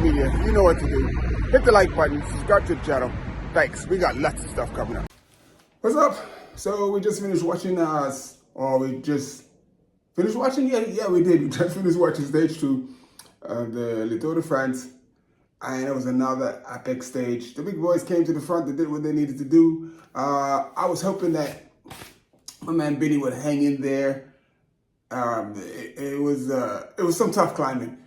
media, you know what to do. Hit the like button, subscribe to the channel. Thanks. We got lots of stuff coming up. What's up? So we just finished watching Yeah, we did. We just finished watching stage 2 of the Tour de France. And it was another epic stage. The big boys came to the front, they did what they needed to do. I was hoping that my man Benny would hang in there. It was some tough climbing.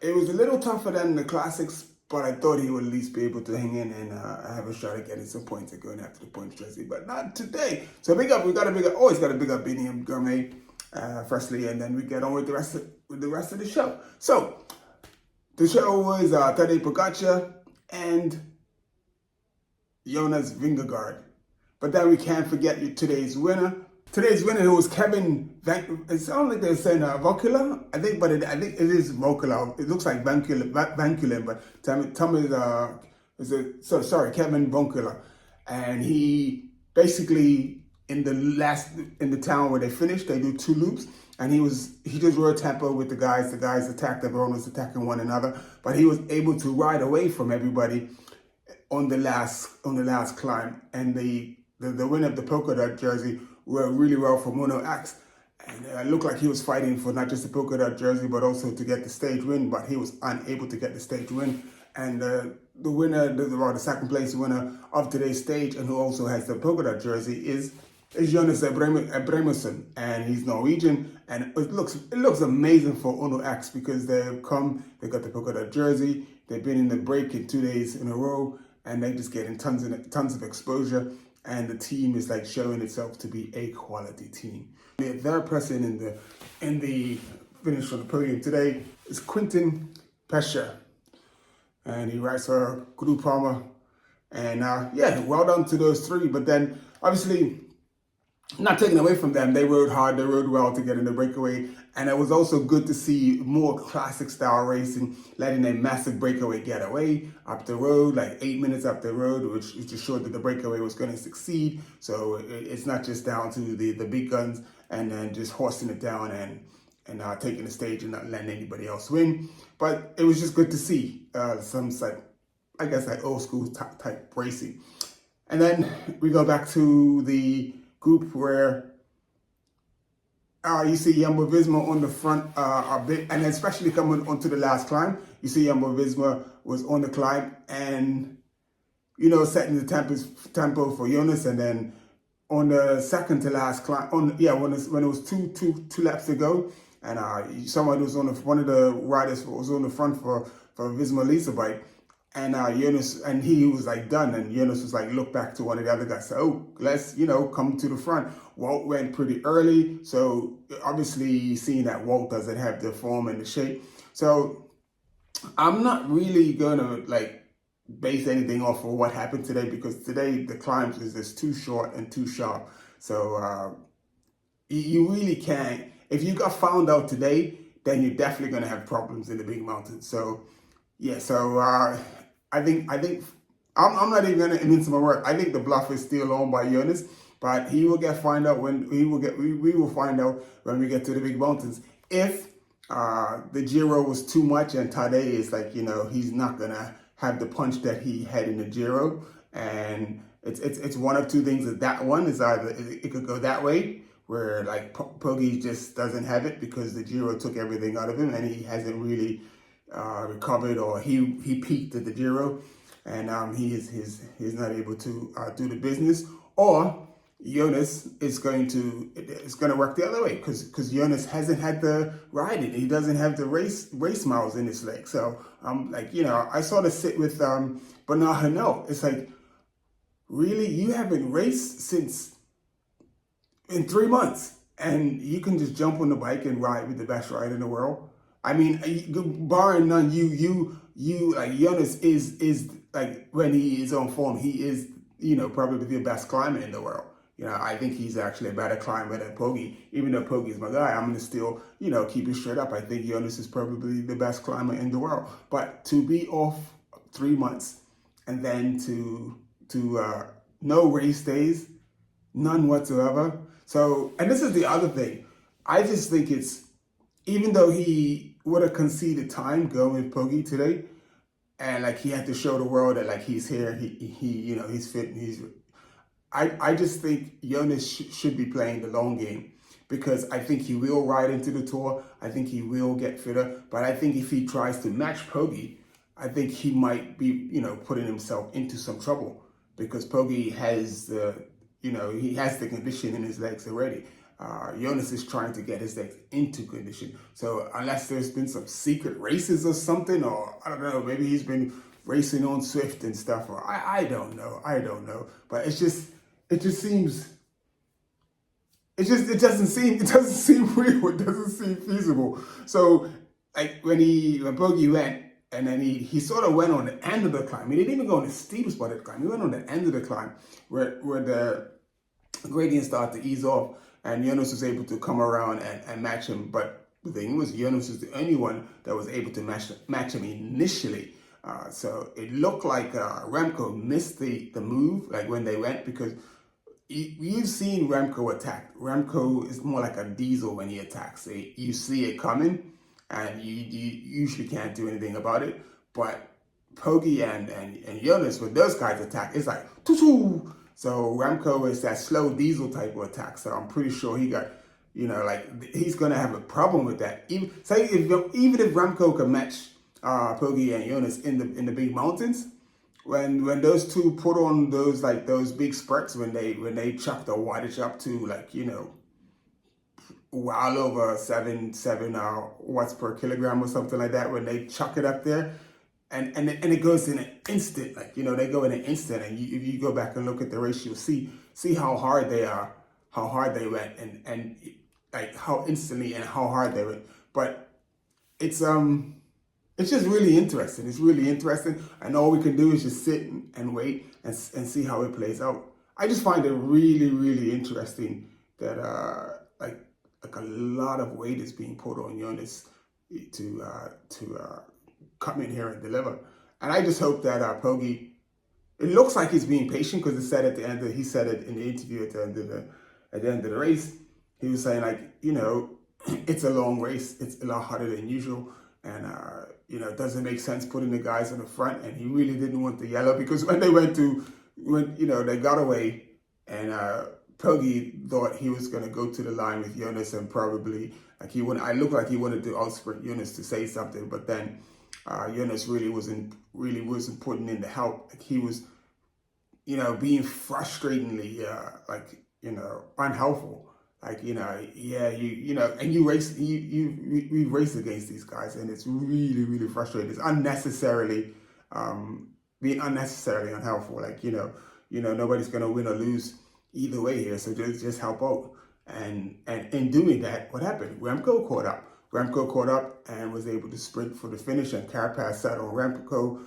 It was a little tougher than the classics, but I thought he would at least be able to hang in and have a shot at getting some points and going after the points jersey, but not today. So always got a big up Benny and Gourmet, firstly, and then we get on with the rest of the show. So the show was Tadej and Jonas Vingegaard. But then we can't forget today's winner. Today's winner was Kevin. It sounds like they're saying Vocula, I think, but I think it is Vocula. It looks like Vanculin, but tell me Kevin Vocula, and he basically in the town where they finished, they do 2 loops. And he just rode tempo with the guys. The guys attacked, everyone was attacking one another. But he was able to ride away from everybody on the last climb. And the winner of the polka dot jersey rode really well for Mono X. And it looked like he was fighting for not just the polka dot jersey, but also to get the stage win. But he was unable to get the stage win. And the second place winner of today's stage, and who also has the polka dot jersey, is Jonas Vingegaard, and he's Norwegian, and it looks amazing for Uno X because they got the polka dot jersey, they've been in the break in 2 days in a row, and they're just getting tons of exposure, and the team is like showing itself to be a quality team. The third person in the finish on the podium today is Quentin Pesce, and he rides for Groupama, and well done to those 3, but then obviously, not taking away from them, they rode hard, they rode well to get in the breakaway. And it was also good to see more classic style racing, letting a massive breakaway get away up the road, like 8 minutes up the road, which just showed that the breakaway was going to succeed. So it's not just down to the big guns and then just horsing it down and taking the stage and not letting anybody else win. But it was just good to see some old school type racing. And then we go back to the group where you see Jumbo-Visma on the front a bit, and especially coming onto the last climb, you see Jumbo-Visma was on the climb and, setting the tempo for Jonas, and then on the second to last climb, when it was two laps to go, and one of the riders was on the front for Visma Lisa bike. And Jonas, and he was like done, and Jonas was like, look back to one of the other guys, said, oh, let's, come to the front. Walt went pretty early, so obviously seeing that Walt doesn't have the form and the shape. So I'm not really gonna base anything off of what happened today, because today the climbs is just too short and too sharp. So you really can't, if you got found out today, then you're definitely gonna have problems in the big mountains. So yeah, I think I'm not even gonna mince my word. I think the bluff is still on by Jonas, but we will find out when we get to the big mountains. If the Giro was too much and Tadej is he's not gonna have the punch that he had in the Giro, and it's one of two things. That one is either it could go that way, where Poggi just doesn't have it because the Giro took everything out of him and he hasn't really recovered, or he peaked at the Giro and he's not able to do the business, or Jonas is going to work the other way because Jonas hasn't had the riding. He doesn't have the race miles in his leg. So I sort of sit with Bernard Hinault. It's like, really, you haven't raced since in 3 months, and you can just jump on the bike and ride with the best rider in the world? I mean, barring none, you Jonas is when he is on form, he is, probably the best climber in the world. I think he's actually a better climber than Poggi. Even though Poggi's my guy, I'm going to still, keep it straight up. I think Jonas is probably the best climber in the world. But to be off 3 months and then to no race days, none whatsoever. So, and this is the other thing. I just think it's, even though he would have conceded time going with Poggi today, and like he had to show the world that like he's here, he's fit, and I just think Jonas should be playing the long game, because I think he will ride into the Tour. I think he will get fitter, but I think if he tries to match Poggi, I think he might be, putting himself into some trouble, because Poggi has he has the condition in his legs already. Jonas is trying to get his legs into condition. So unless there's been some secret races or something, or I don't know, maybe he's been racing on Swift and stuff, or I don't know. But it doesn't seem real. It doesn't seem feasible. So like when Poggi went, and then he sort of went on the end of the climb. He didn't even go on the steepest part of the climb. He went on the end of the climb where the gradient started to ease off, and Jonas was able to come around and match him. But the thing was, Jonas was the only one that was able to match him initially. So it looked like Remco missed the move, like when they went, because you've seen Remco attack. Remco is more like a diesel when he attacks. You see it coming, and you usually can't do anything about it. But Poggi and Jonas, when those guys attack, it's like choo-choo. So Remco is that slow diesel type of attack. So I'm pretty sure he got, he's gonna have a problem with that. Even if Remco can match Poggi and Jonas in the big mountains, when those two put on those big spurts, when they chuck the wattage up to well over 7 watts per kilogram or something like that, when they chuck it up there, and it goes in an instant, they go in an instant, and if you go back and look at the race, you'll see how hard they are, how hard they went, and like how instantly and how hard they went. But it's just really interesting. It's really interesting, and all we can do is just sit and wait and see how it plays out. I just find it really, really interesting that like a lot of weight is being put on Jonas to come in here and deliver. And I just hope that Poggi, it looks like he's being patient, because he said it in the interview at the end of the race. He was saying, like, it's a long race. It's a lot harder than usual. And, it doesn't make sense putting the guys in the front. And he really didn't want the yellow, because when they got away, and Poggi thought he was going to go to the line with Jonas, and probably I looked like he wanted to outsprint Jonas to say something, but then Jonas really wasn't putting in the help. Like he was, being frustratingly unhelpful. Like, and we race against these guys, and it's really, really frustrating. It's unnecessarily being unnecessarily unhelpful. Like, nobody's gonna win or lose either way here, so just help out. And in doing that, what happened? Remco caught up and was able to sprint for the finish, and Carapaz sat on Remco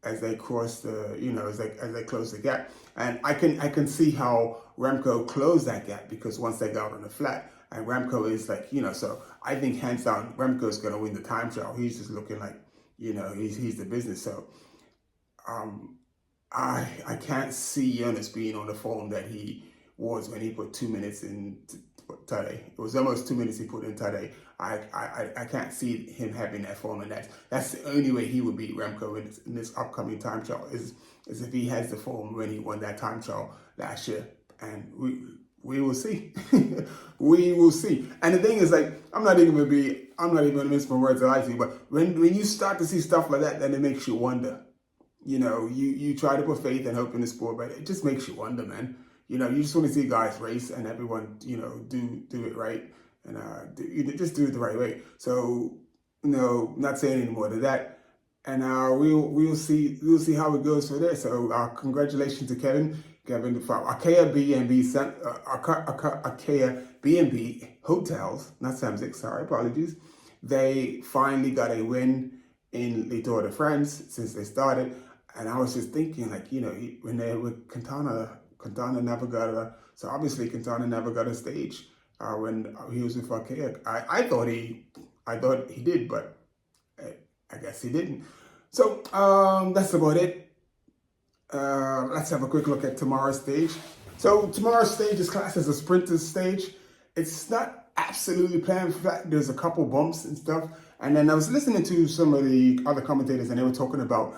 as they crossed as they closed the gap. And I can see how Remco closed that gap, because once they got on the flat, and Remco is like, so I think hands down Remco is going to win the time trial. He's just looking like, he's the business. So I can't see Jonas being on the form that he was when he put 2 minutes in Tadej. It was almost 2 minutes he put in Tadej. I can't see him having that form, and that's the only way he would beat Remco in this upcoming time trial is if he has the form when he won that time trial last year. And we will see. We will see. And the thing is, like, I'm not even gonna miss my words or lie to you, but when you start to see stuff like that, then it makes you wonder. You try to put faith and hope in the sport, but it just makes you wonder, man. You just want to see guys race, and everyone, do it right, and just do it the right way. So, not saying any more to that. And we'll see how it goes for there. So, congratulations to Kevin from ARKEA B&B Hotels, not Samsic, sorry, apologies. They finally got a win in the Tour de France since they started. And I was just thinking, like, when they were Quintana never got so obviously Quintana never got a stage when he was with ARKEA. I thought he did, but I guess he didn't. So that's about it. Let's have a quick look at tomorrow's stage. So tomorrow's stage is classed as a sprinter's stage. It's not absolutely planned flat. There's a couple bumps and stuff, And then I was listening to some of the other commentators, and they were talking about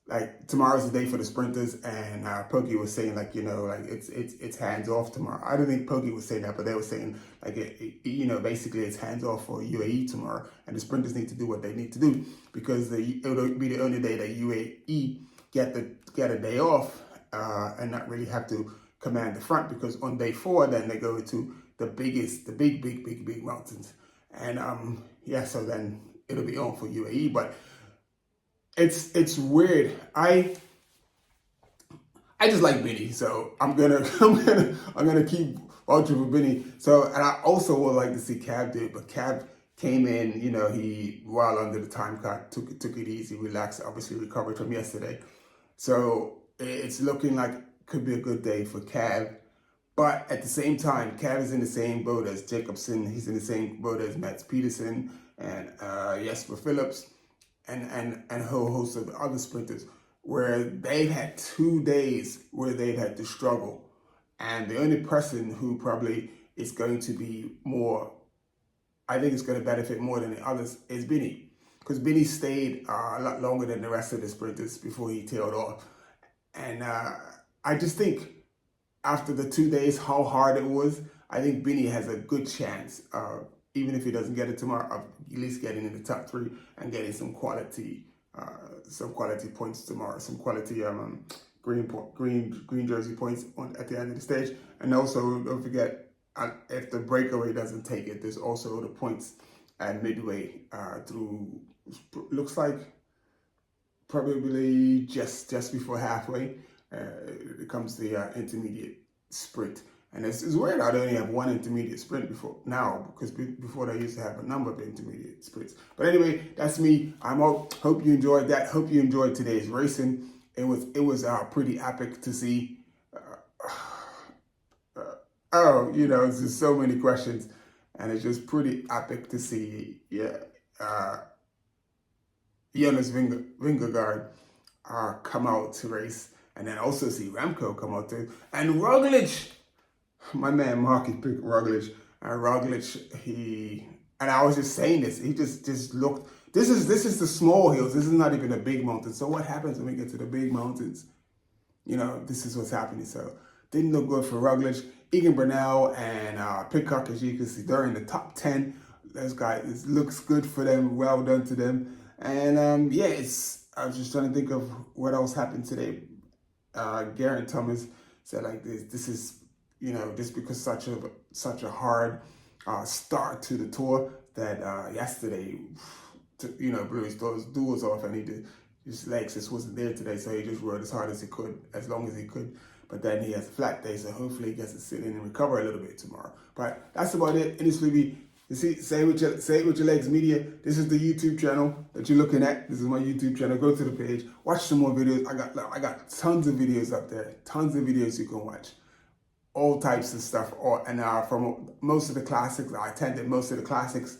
like tomorrow's the day for the sprinters, and Poggi was saying like, you know, like it's hands off tomorrow. I don't think Poggi was saying that, but they were saying like you know, basically it's hands off for UAE tomorrow, and the sprinters need to do what they need to do, because it'll be the only day that UAE get a day off and not really have to command the front, because on day 4 then they go to the big mountains, and yeah, so then it'll be on for UAE. But it's weird. I just like Benny, so I'm gonna keep watching for Benny. So, and I also would like to see Cab do it, but Cab came in, you know, he while under the time clock took it easy, relaxed, obviously recovered from yesterday. So it's looking like could be a good day for Cab. But at the same time, Cab is in the same boat as Jacobsen. He's in the same boat as Mats Peterson and Jesper Phillips and a whole host of other sprinters, where they've had 2 days where they've had to struggle. And the only person who probably is going to be more, I think it's going to benefit more than the others, is Benny. Because Benny stayed a lot longer than the rest of the sprinters before he tailed off. And I just think after the 2 days, how hard it was, I think Benny has a good chance, even if he doesn't get it tomorrow, of at least getting in the top 3 and getting some quality points tomorrow, some quality green jersey points at the end of the stage. And also, don't forget, if the breakaway doesn't take it, there's also the points at midway through, looks like probably just before halfway. It comes the intermediate sprint. And it's weird how they only have one intermediate sprint now, because before they used to have a number of intermediate sprints. But anyway, that's me. Hope you enjoyed that. Hope you enjoyed today's racing. It was pretty epic to see. You know, it's just so many questions, and it's just pretty epic to see. Yeah, Jonas Vingegaard come out to race, and then also see Remco come out too, and Roglic. My man Marky picked Roglic, and Roglic, and I was just saying this, he just looked, this is the small hills, this is not even a big mountain. So what happens when we get to the big mountains? You know, this is what's happening. So didn't look good for Roglic. Egan Bernal and Pidcock, as you can see, they're in the top 10. Those guys, it looks good for them, well done to them. And yeah, I was just trying to think of what else happened today. Geraint Thomas said like this is, you know, just because such a hard start to the tour that yesterday, you know, blew his doors off, and his legs just wasn't there today, so he just rode as hard as he could, as long as he could. But then he has a flat day, so hopefully he gets to sit in and recover a little bit tomorrow. But that's about it in this movie. You see, say it with your legs media. This is the YouTube channel that you're looking at. This is my YouTube channel. Go to the page, watch some more videos. I got tons of videos up there, tons of videos you can watch. All types of stuff, and from most of the classics. I attended most of the classics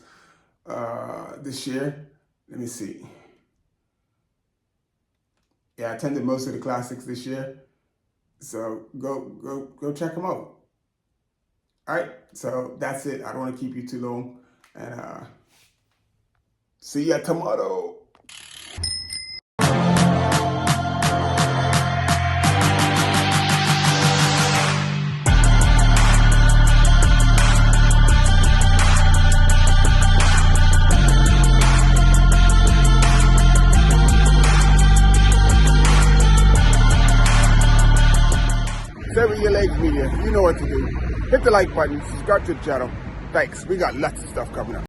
this year. Let me see. Yeah, I attended most of the classics this year. So go check them out. All right, so that's it. I don't want to keep you too long, and see ya tomorrow. Your legs media, you know what to do. Hit the like button, subscribe to the channel. Thanks. We got lots of stuff coming up.